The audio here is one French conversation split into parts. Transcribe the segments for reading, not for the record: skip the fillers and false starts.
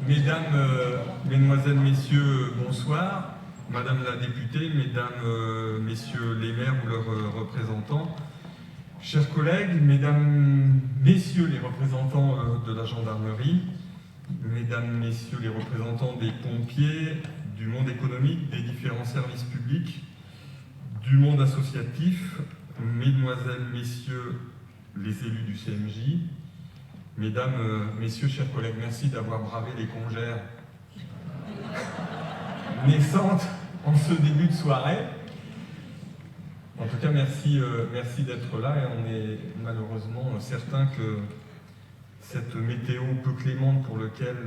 Mesdemoiselles, Messieurs, bonsoir. Madame la députée, Mesdames, Messieurs les maires ou leurs représentants, chers collègues, Mesdames, Messieurs les représentants de la gendarmerie, Mesdames, Messieurs les représentants des pompiers, du monde économique, des différents services publics, du monde associatif, Mesdemoiselles, Messieurs les élus du CMJ, Mesdames, Messieurs, chers collègues, merci d'avoir bravé les congères naissantes en ce début de soirée. En tout cas, merci d'être là et on est malheureusement certain que cette météo peu clémente pour laquelle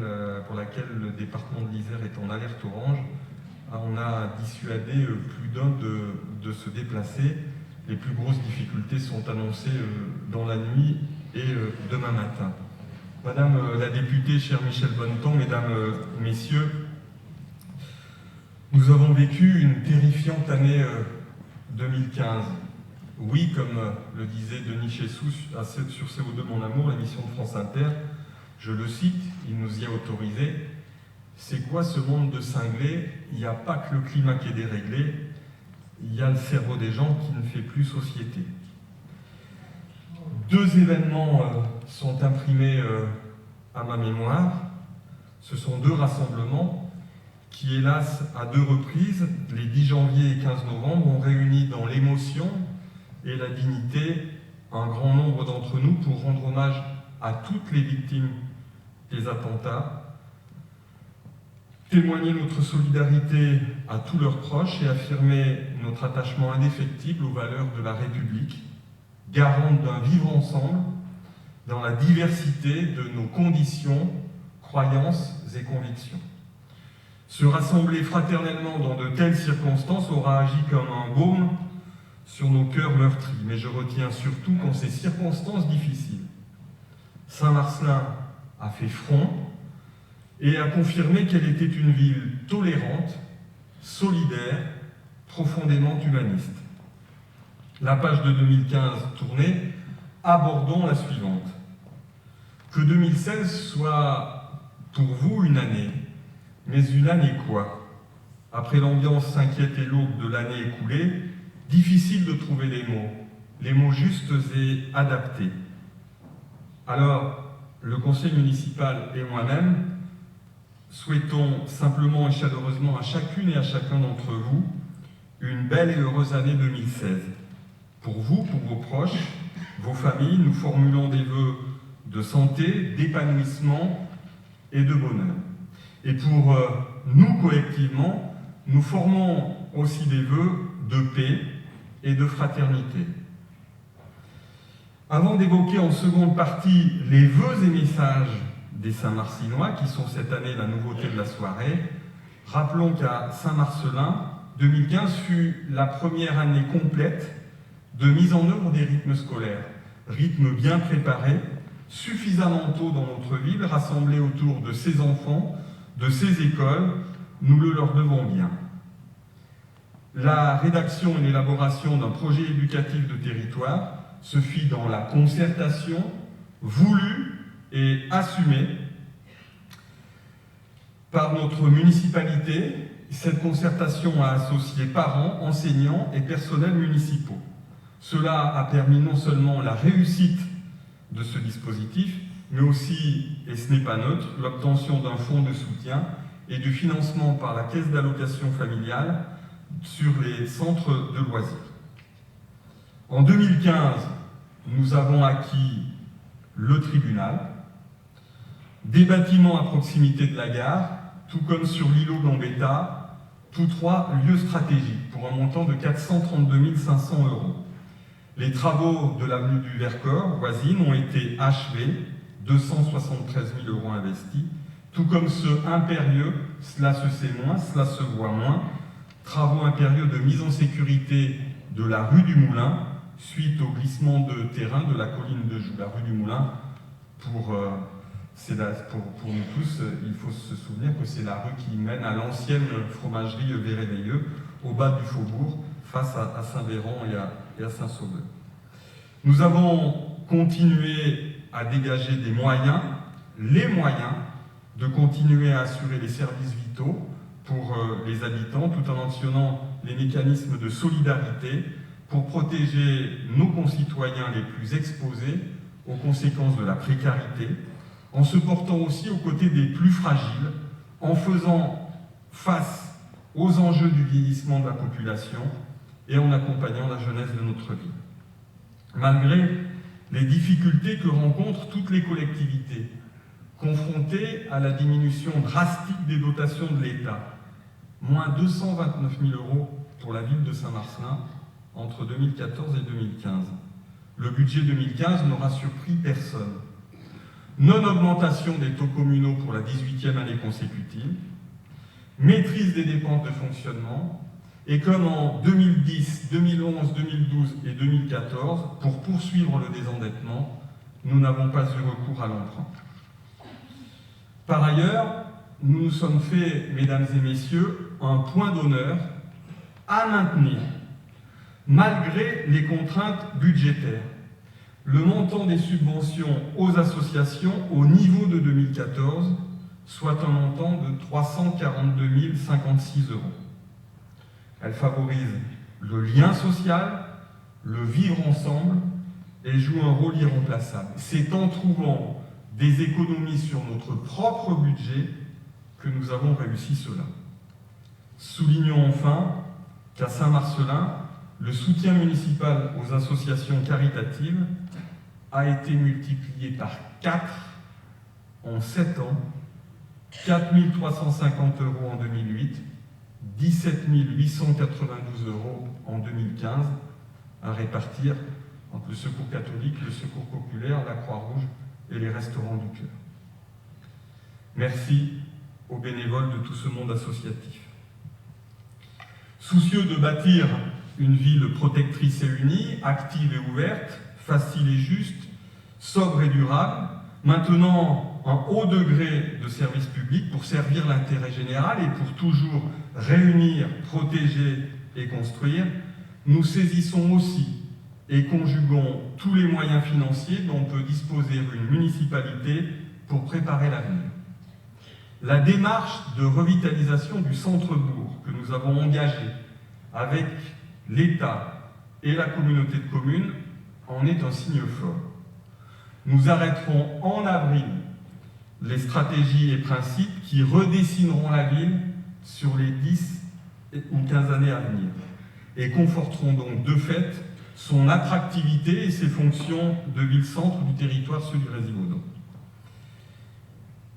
le département de l'Isère est en alerte orange, on a dissuadé plus d'un de se déplacer. Les plus grosses difficultés sont annoncées dans la nuit et demain matin. Madame la députée, chère Michèle Bonneton, Mesdames, Messieurs, nous avons vécu une terrifiante année 2015. Oui, comme le disait Denis Chessou sur CO2 Mon Amour, l'émission de France Inter, je le cite, il nous y a autorisé, c'est quoi ce monde de cinglés? Il n'y a pas que le climat qui est déréglé, il y a le cerveau des gens qui ne fait plus société. Deux événements sont imprimés à ma mémoire. Ce sont deux rassemblements qui, hélas, à deux reprises, les 10 janvier et 15 novembre, ont réuni dans l'émotion et la dignité un grand nombre d'entre nous pour rendre hommage à toutes les victimes des attentats, témoigner notre solidarité à tous leurs proches et affirmer notre attachement indéfectible aux valeurs de la République, garante d'un vivre ensemble dans la diversité de nos conditions, croyances et convictions. Se rassembler fraternellement dans de telles circonstances aura agi comme un baume sur nos cœurs meurtris, mais je retiens surtout qu'en ces circonstances difficiles, Saint-Marcellin a fait front et a confirmé qu'elle était une ville tolérante, solidaire, profondément humaniste. La page de 2015 tournée, abordons la suivante. Que 2016 soit pour vous une année, mais une année quoi? Après l'ambiance inquiète et lourde de l'année écoulée, difficile de trouver les mots justes et adaptés. Alors, le conseil municipal et moi-même souhaitons simplement et chaleureusement à chacune et à chacun d'entre vous une belle et heureuse année 2016. Pour vous, pour vos proches, vos familles, nous formulons des vœux de santé, d'épanouissement et de bonheur. Et pour nous, collectivement, nous formons aussi des vœux de paix et de fraternité. Avant d'évoquer en seconde partie les vœux et messages des Saint-Marcinois, qui sont cette année la nouveauté de la soirée, rappelons qu'à Saint-Marcellin, 2015 fut la première année complète de mise en œuvre des rythmes scolaires. Rythmes bien préparés, suffisamment tôt dans notre ville, rassemblés autour de ces enfants, de ces écoles, nous le leur devons bien. La rédaction et l'élaboration d'un projet éducatif de territoire se fit dans la concertation voulue et assumée par notre municipalité. Cette concertation a associé parents, enseignants et personnels municipaux. Cela a permis non seulement la réussite de ce dispositif, mais aussi, et ce n'est pas neutre, l'obtention d'un fonds de soutien et du financement par la caisse d'allocation familiale sur les centres de loisirs. En 2015, nous avons acquis le tribunal, des bâtiments à proximité de la gare, tout comme sur l'îlot Gambetta, tous trois lieux stratégiques pour un montant de 432 500 €. Les travaux de l'avenue du Vercors, voisine, ont été achevés, 273 000 € investis, tout comme ceux impérieux, cela se sait moins, cela se voit moins, travaux impérieux de mise en sécurité de la rue du Moulin, suite au glissement de terrain de la colline de Joux. La rue du Moulin, pour nous tous, il faut se souvenir que c'est la rue qui mène à l'ancienne fromagerie Véréveilleux, au bas du faubourg, face à Saint-Véran et à Saint-Sauveur. Nous avons continué à dégager des moyens, les moyens, de continuer à assurer les services vitaux pour les habitants, tout en actionnant les mécanismes de solidarité pour protéger nos concitoyens les plus exposés aux conséquences de la précarité, en se portant aussi aux côtés des plus fragiles, en faisant face aux enjeux du vieillissement de la population et en accompagnant la jeunesse de notre ville. Malgré les difficultés que rencontrent toutes les collectivités, confrontées à la diminution drastique des dotations de l'État, moins 229 000 € pour la ville de Saint-Marcellin entre 2014 et 2015. Le budget 2015 n'aura surpris personne. Non-augmentation des taux communaux pour la 18e année consécutive, maîtrise des dépenses de fonctionnement, et comme en 2010, 2011, 2012 et 2014, pour poursuivre le désendettement, nous n'avons pas eu recours à l'emprunt. Par ailleurs, nous nous sommes fait, mesdames et messieurs, un point d'honneur à maintenir, malgré les contraintes budgétaires, le montant des subventions aux associations au niveau de 2014, soit un montant de 342 056 €. Elle favorise le lien social, le vivre ensemble et joue un rôle irremplaçable. C'est en trouvant des économies sur notre propre budget que nous avons réussi cela. Soulignons enfin qu'à Saint-Marcellin, le soutien municipal aux associations caritatives a été multiplié par 4 en 7 ans, 4 350 € en 2008, 17 892 € en 2015, à répartir entre le Secours catholique, le Secours populaire, la Croix-Rouge et les Restaurants du Cœur. Merci aux bénévoles de tout ce monde associatif. Soucieux de bâtir une ville protectrice et unie, active et ouverte, facile et juste, sobre et durable, maintenant un haut degré de service public pour servir l'intérêt général et pour toujours réunir, protéger et construire, nous saisissons aussi et conjuguons tous les moyens financiers dont peut disposer une municipalité pour préparer l'avenir. La démarche de revitalisation du centre-bourg que nous avons engagée avec l'État et la communauté de communes en est un signe fort. Nous arrêterons en avril les stratégies et principes qui redessineront la ville sur les 10 ou 15 années à venir et conforteront donc de fait son attractivité et ses fonctions de ville-centre du territoire sud du Résivaudon.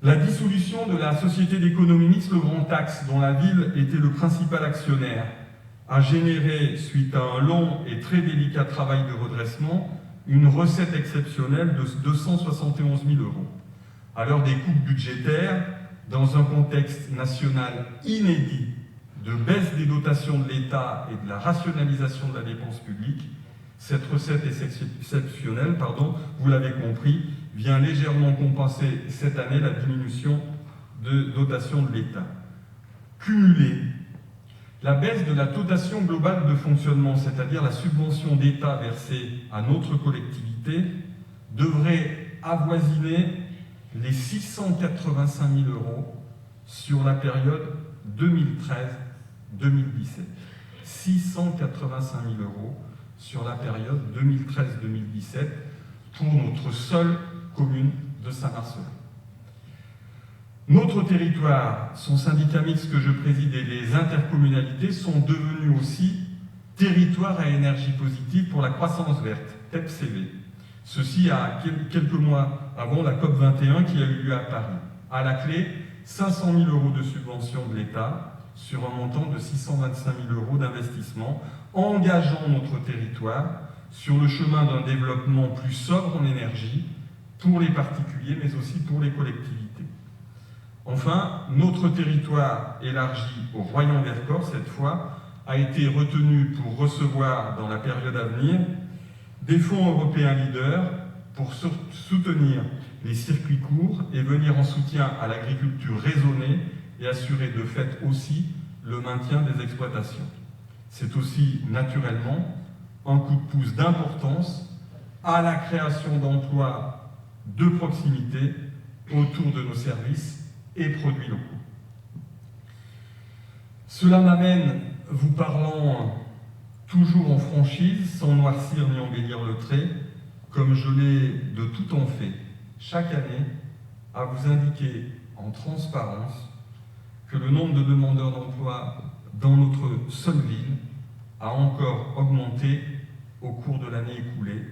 La dissolution de la société d'économie mixte Le Grand Axe, dont la ville était le principal actionnaire, a généré, suite à un long et très délicat travail de redressement, une recette exceptionnelle de 271 000 €. À l'heure des coupes budgétaires, dans un contexte national inédit de baisse des dotations de l'État et de la rationalisation de la dépense publique, cette recette exceptionnelle, vous l'avez compris, vient légèrement compenser cette année la diminution de dotation de l'État. Cumulée, la baisse de la dotation globale de fonctionnement, c'est-à-dire la subvention d'État versée à notre collectivité, devrait avoisiner les 685 000 € sur la période 2013-2017. 685 000 € sur la période 2013-2017 pour notre seule commune de Saint-Marcellin. Notre territoire, son syndicat mixte que je préside et les intercommunalités sont devenus aussi territoires à énergie positive pour la croissance verte, TEPCV. Ceci à quelques mois avant la COP21 qui a eu lieu à Paris. À la clé, 500 000 € de subvention de l'État sur un montant de 625 000 € d'investissement, engageant notre territoire sur le chemin d'un développement plus sobre en énergie pour les particuliers, mais aussi pour les collectivités. Enfin, notre territoire élargi au Royan-Vercors, cette fois, a été retenu pour recevoir, dans la période à venir, des fonds européens leaders pour soutenir les circuits courts et venir en soutien à l'agriculture raisonnée et assurer de fait aussi le maintien des exploitations. C'est aussi, naturellement, un coup de pouce d'importance à la création d'emplois de proximité autour de nos services et produits locaux. Cela m'amène, vous parlant toujours en franchise, sans noircir ni embellir le trait, comme je l'ai de tout temps fait chaque année, à vous indiquer en transparence que le nombre de demandeurs d'emploi dans notre seule ville a encore augmenté au cours de l'année écoulée,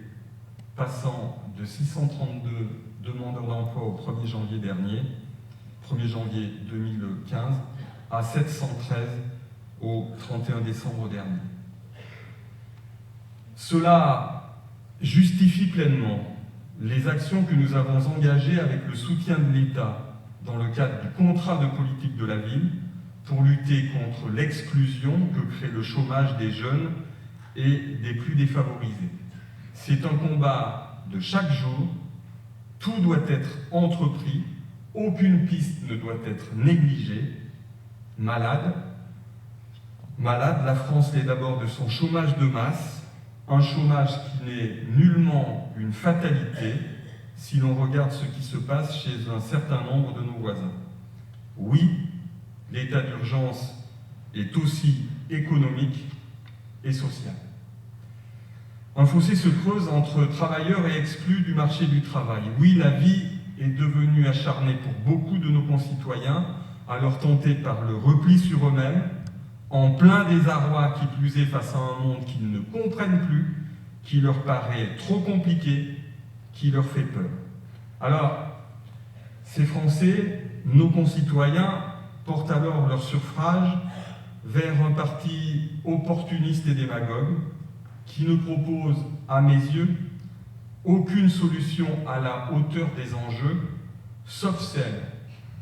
passant de 632 demandeurs d'emploi au 1er janvier dernier, 1er janvier 2015, à 713 au 31 décembre dernier. Cela justifie pleinement les actions que nous avons engagées avec le soutien de l'État dans le cadre du contrat de politique de la ville pour lutter contre l'exclusion que crée le chômage des jeunes et des plus défavorisés. C'est un combat de chaque jour, tout doit être entrepris, aucune piste ne doit être négligée. Malade, la France l'est d'abord de son chômage de masse, un chômage qui n'est nullement une fatalité si l'on regarde ce qui se passe chez un certain nombre de nos voisins. Oui, l'état d'urgence est aussi économique et social. Un fossé se creuse entre travailleurs et exclus du marché du travail. Oui, la vie est devenue acharnée pour beaucoup de nos concitoyens, alors tentés par le repli sur eux-mêmes, en plein désarroi qui plus est face à un monde qu'ils ne comprennent plus, qui leur paraît trop compliqué, qui leur fait peur. Alors, ces Français, nos concitoyens, portent alors leur suffrage vers un parti opportuniste et démagogue qui ne propose, à mes yeux, aucune solution à la hauteur des enjeux, sauf celle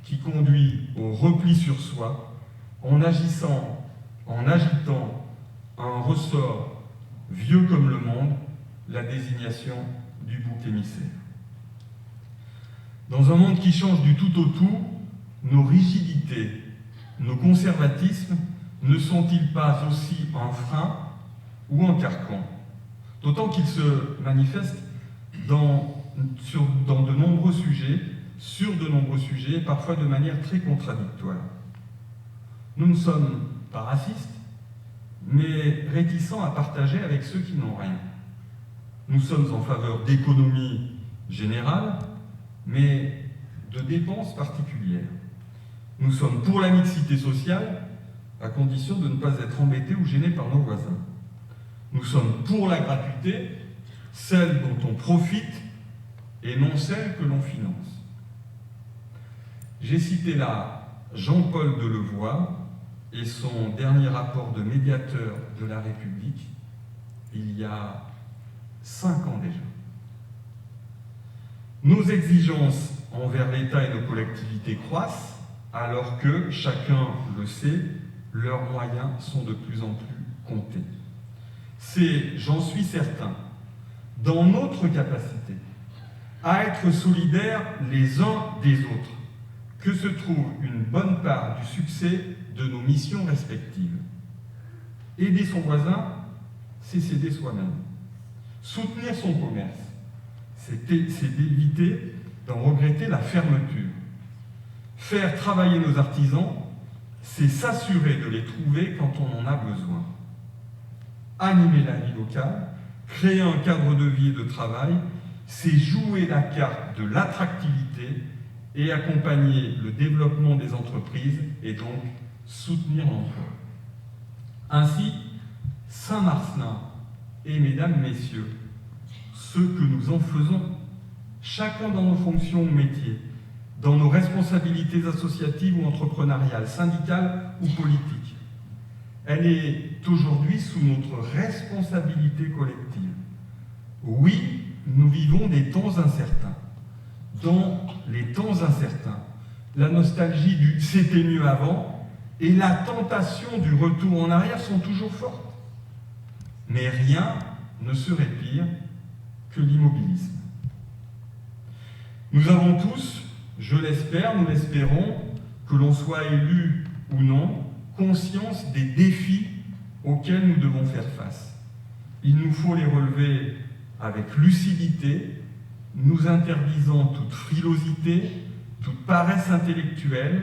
qui conduit au repli sur soi en agitant un ressort vieux comme le monde, la désignation du bouc émissaire. Dans un monde qui change du tout au tout, nos rigidités, nos conservatismes ne sont-ils pas aussi un frein ou un carcan? D'autant qu'ils se manifestent dans de nombreux sujets, sur de nombreux sujets, parfois de manière très contradictoire. Nous ne sommes pas racistes, mais réticents à partager avec ceux qui n'ont rien. Nous sommes en faveur d'économie générale, mais de dépenses particulières. Nous sommes pour la mixité sociale, à condition de ne pas être embêtés ou gênés par nos voisins. Nous sommes pour la gratuité, celle dont on profite et non celle que l'on finance. J'ai cité là Jean-Paul Delevoye et son dernier rapport de médiateur de la République, il y a 5 ans déjà. Nos exigences envers l'État et nos collectivités croissent, alors que, chacun le sait, leurs moyens sont de plus en plus comptés. C'est, j'en suis certain, dans notre capacité à être solidaires les uns des autres que se trouve une bonne part du succès de nos missions respectives. Aider son voisin, c'est s'aider soi-même. Soutenir son commerce, c'est d'éviter d'en regretter la fermeture. Faire travailler nos artisans, c'est s'assurer de les trouver quand on en a besoin. Animer la vie locale, créer un cadre de vie et de travail, c'est jouer la carte de l'attractivité et accompagner le développement des entreprises et donc soutenir l'emploi. Ainsi, Saint-Marcelin et mesdames, messieurs, ce que nous en faisons, chacun dans nos fonctions ou métiers, dans nos responsabilités associatives ou entrepreneuriales, syndicales ou politiques, elle est aujourd'hui sous notre responsabilité collective. Oui, nous vivons des temps incertains. Dans les temps incertains, la nostalgie du « c'était mieux avant » et la tentation du retour en arrière sont toujours fortes. Mais rien ne serait pire que l'immobilisme. Nous avons tous, je l'espère, nous l'espérons, que l'on soit élu ou non, conscience des défis auxquels nous devons faire face. Il nous faut les relever avec lucidité, nous interdisant toute frilosité, toute paresse intellectuelle,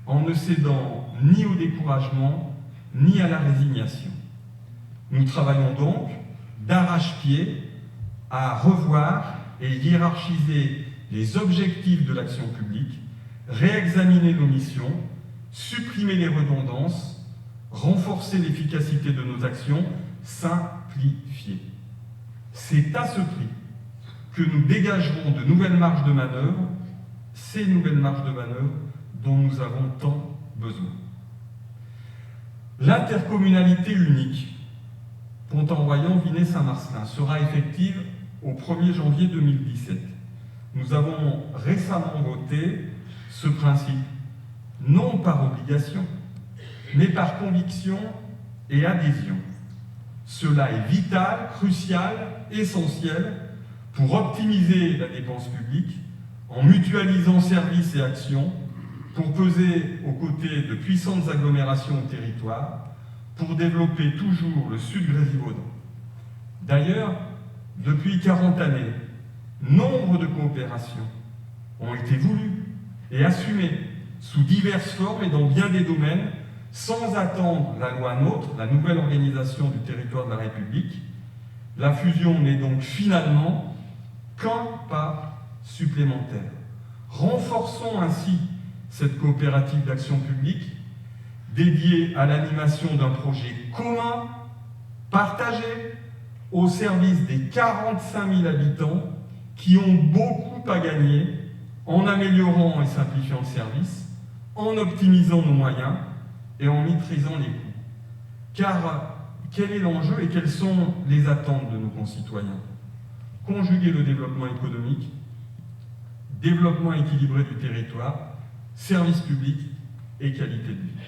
en ne cédant ni au découragement, ni à la résignation. Nous travaillons donc d'arrache-pied à revoir et hiérarchiser les objectifs de l'action publique, réexaminer nos missions, supprimer les redondances, renforcer l'efficacité de nos actions, simplifier. C'est à ce prix que nous dégagerons de nouvelles marges de manœuvre, ces nouvelles marges de manœuvre dont nous avons tant besoin. L'intercommunalité unique Pontarroyant-Vinay-Saint-Marcellin sera effective au 1er janvier 2017. Nous avons récemment voté ce principe, non par obligation, mais par conviction et adhésion. Cela est vital, crucial, essentiel pour optimiser la dépense publique en mutualisant services et actions, pour peser aux côtés de puissantes agglomérations au territoire, pour développer toujours le sud grésivaudan. D'ailleurs, depuis 40 années, nombre de coopérations ont été voulues et assumées sous diverses formes et dans bien des domaines, sans attendre la loi NOTRe, la nouvelle organisation du territoire de la République. La fusion n'est donc finalement qu'un pas supplémentaire. Renforçons ainsi cette coopérative d'action publique dédiée à l'animation d'un projet commun, partagé, au service des 45 000 habitants qui ont beaucoup à gagner en améliorant et simplifiant le service, en optimisant nos moyens et en maîtrisant les coûts. Car quel est l'enjeu et quelles sont les attentes de nos concitoyens? Conjuguer le développement économique, développement équilibré du territoire, services publics et qualité de vie.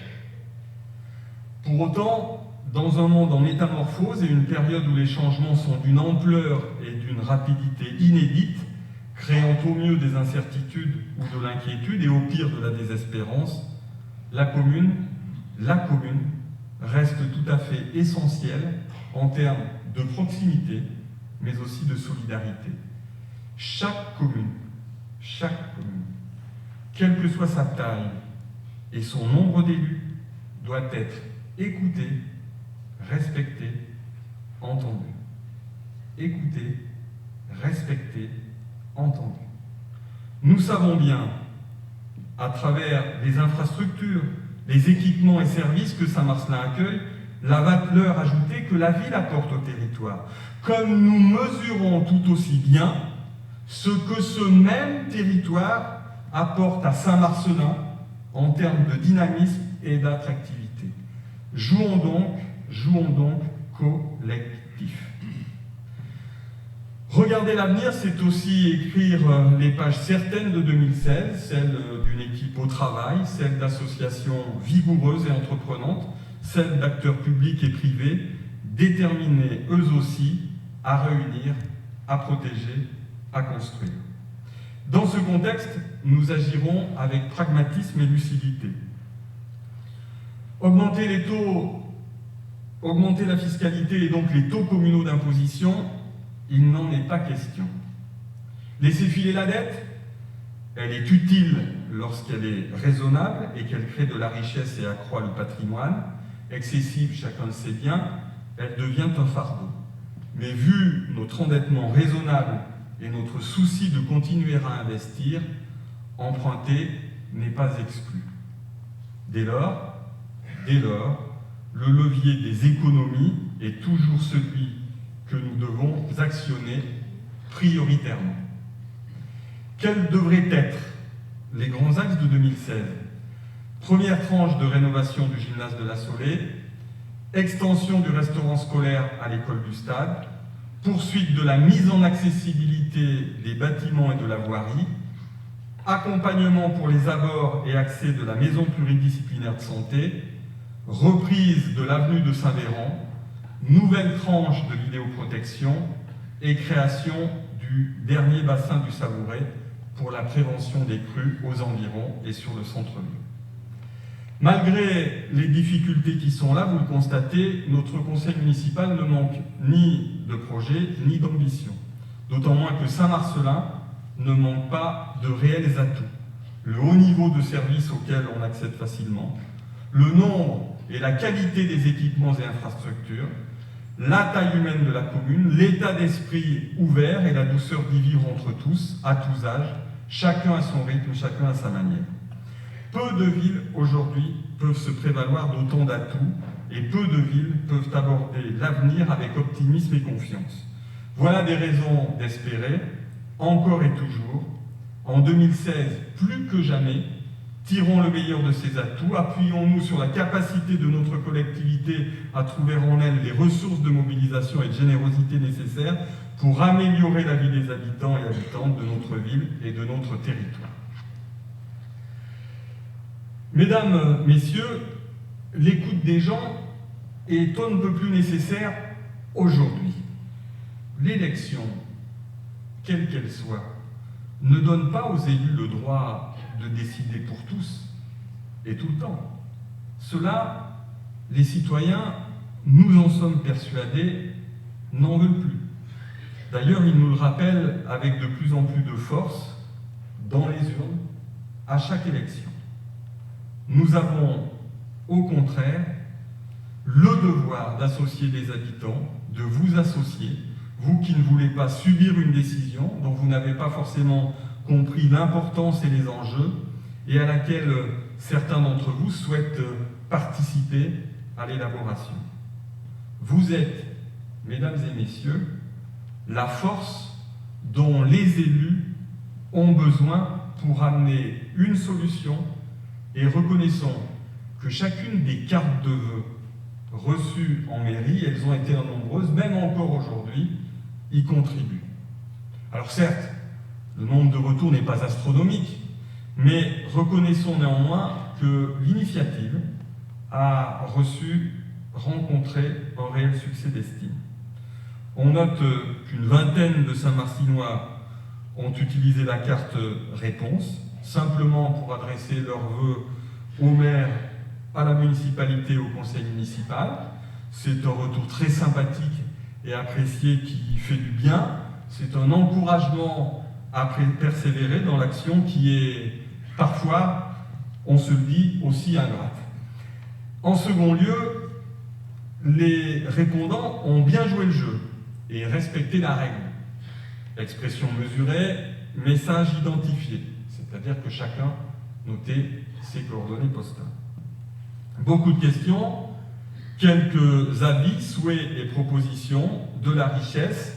Pour autant, dans un monde en métamorphose et une période où les changements sont d'une ampleur et d'une rapidité inédite, créant au mieux des incertitudes ou de l'inquiétude et au pire de la désespérance, la commune reste tout à fait essentielle en termes de proximité, mais aussi de solidarité. Chaque commune, quelle que soit sa taille et son nombre d'élus, doit être écoutée, respectée, entendue. Écoutée, respectée, entendue. Nous savons bien, à travers les infrastructures, les équipements et services que Saint-Marcellin accueille, la valeur ajoutée que la ville apporte au territoire. Comme nous mesurons tout aussi bien ce que ce même territoire apporte à Saint-Marcellin en termes de dynamisme et d'attractivité. Jouons donc collectif. Regarder l'avenir, c'est aussi écrire les pages certaines de 2016, celles d'une équipe au travail, celles d'associations vigoureuses et entreprenantes, celles d'acteurs publics et privés, déterminés eux aussi à réunir, à protéger, à construire. Dans ce contexte, nous agirons avec pragmatisme et lucidité. Augmenter la fiscalité et donc les taux communaux d'imposition, il n'en est pas question. Laisser filer la dette, elle est utile lorsqu'elle est raisonnable et qu'elle crée de la richesse et accroît le patrimoine. Excessive, chacun le sait bien, elle devient un fardeau. Mais vu notre endettement raisonnable et notre souci de continuer à investir, emprunter n'est pas exclu. Dès lors, le levier des économies est toujours celui que nous devons actionner prioritairement. Quels devraient être les grands axes de 2016? Première tranche de rénovation du gymnase de la Saulée, extension du restaurant scolaire à l'école du Stade, poursuite de la mise en accessibilité des bâtiments et de la voirie, accompagnement pour les abords et accès de la maison pluridisciplinaire de santé, reprise de l'avenue de Saint-Véran, nouvelle tranche de vidéoprotection et création du dernier bassin du Savouret pour la prévention des crues aux environs et sur le centre-ville. Malgré les difficultés qui sont là, vous le constatez, notre conseil municipal ne manque ni de projet ni d'ambition. D'autant moins que Saint-Marcellin ne manque pas de réels atouts. le haut niveau de service auquel on accède facilement, le nombre et la qualité des équipements et infrastructures, la taille humaine de la commune, l'état d'esprit ouvert et la douceur d'y vivre entre tous, à tous âges, chacun à son rythme, chacun à sa manière. Peu de villes aujourd'hui peuvent se prévaloir d'autant d'atouts et peu de villes peuvent aborder l'avenir avec optimisme et confiance. Voilà des raisons d'espérer, encore et toujours. En 2016, plus que jamais, tirons le meilleur de ces atouts, appuyons-nous sur la capacité de notre collectivité à trouver en elle les ressources de mobilisation et de générosité nécessaires pour améliorer la vie des habitants et habitantes de notre ville et de notre territoire. Mesdames, Messieurs, l'écoute des gens est on ne peut plus nécessaire aujourd'hui. L'élection, quelle qu'elle soit, ne donne pas aux élus le droit de décider pour tous et tout le temps. Cela, les citoyens, nous en sommes persuadés, n'en veulent plus. D'ailleurs, ils nous le rappellent avec de plus en plus de force dans les urnes à chaque élection. Nous avons, au contraire, le devoir d'associer les habitants, de vous associer, vous qui ne voulez pas subir une décision dont vous n'avez pas forcément compris l'importance et les enjeux, et à laquelle certains d'entre vous souhaitent participer à l'élaboration. Vous êtes, mesdames et messieurs, la force dont les élus ont besoin pour amener une solution, et reconnaissons que chacune des cartes de vœux reçues en mairie, elles ont été nombreuses, même encore aujourd'hui, y contribuent. Alors certes, le nombre de retours n'est pas astronomique, mais reconnaissons néanmoins que l'initiative a rencontré un réel succès d'estime. On note qu'une vingtaine de Saint-Martinois ont utilisé la carte réponse, simplement pour adresser leurs vœux au maire, à la municipalité et au conseil municipal. C'est un retour très sympathique et apprécié qui fait du bien. C'est un encouragement à persévérer dans l'action qui est parfois, on se le dit, aussi ingrate. En second lieu, les répondants ont bien joué le jeu et respecté la règle. Expression mesurée, message identifié, c'est-à-dire que chacun notait ses coordonnées postales. Beaucoup de questions, quelques avis, souhaits et propositions, de la richesse.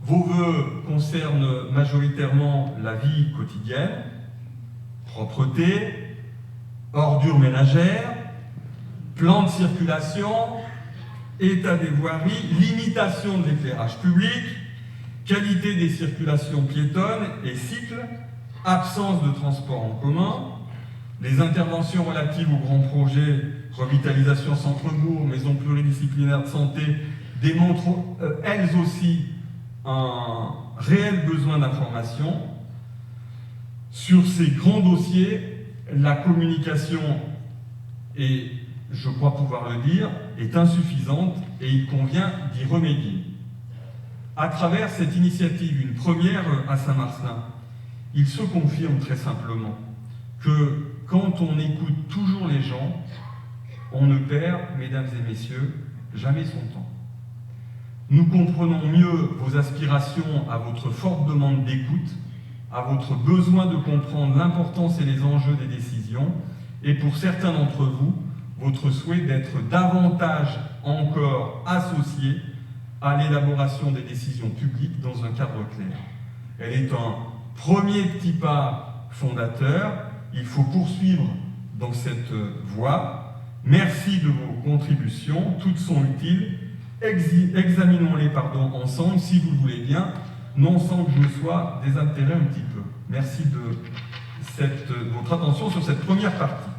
Vos vœux concernent majoritairement la vie quotidienne, propreté, ordures ménagères, plan de circulation, état des voiries, limitation de l'éclairage public, qualité des circulations piétonnes et cycles, absence de transport en commun, les interventions relatives aux grands projets, revitalisation centre-bourg, maison pluridisciplinaire de santé, démontrent elles aussi un réel besoin d'information. Sur ces grands dossiers, la communication, et je crois pouvoir le dire, est insuffisante et il convient d'y remédier. À travers cette initiative, une première à Saint-Marcelin, il se confirme très simplement que quand on écoute toujours les gens, on ne perd, mesdames et messieurs, jamais son temps. Nous comprenons mieux vos aspirations à votre forte demande d'écoute, à votre besoin de comprendre l'importance et les enjeux des décisions, et pour certains d'entre vous, votre souhait d'être davantage encore associés à l'élaboration des décisions publiques dans un cadre clair. Elle est un premier petit pas fondateur. Il faut poursuivre dans cette voie. Merci de vos contributions, toutes sont utiles. Examinons-les ensemble, si vous le voulez bien, non sans que je me sois désaltéré un petit peu. Merci de votre attention sur cette première partie.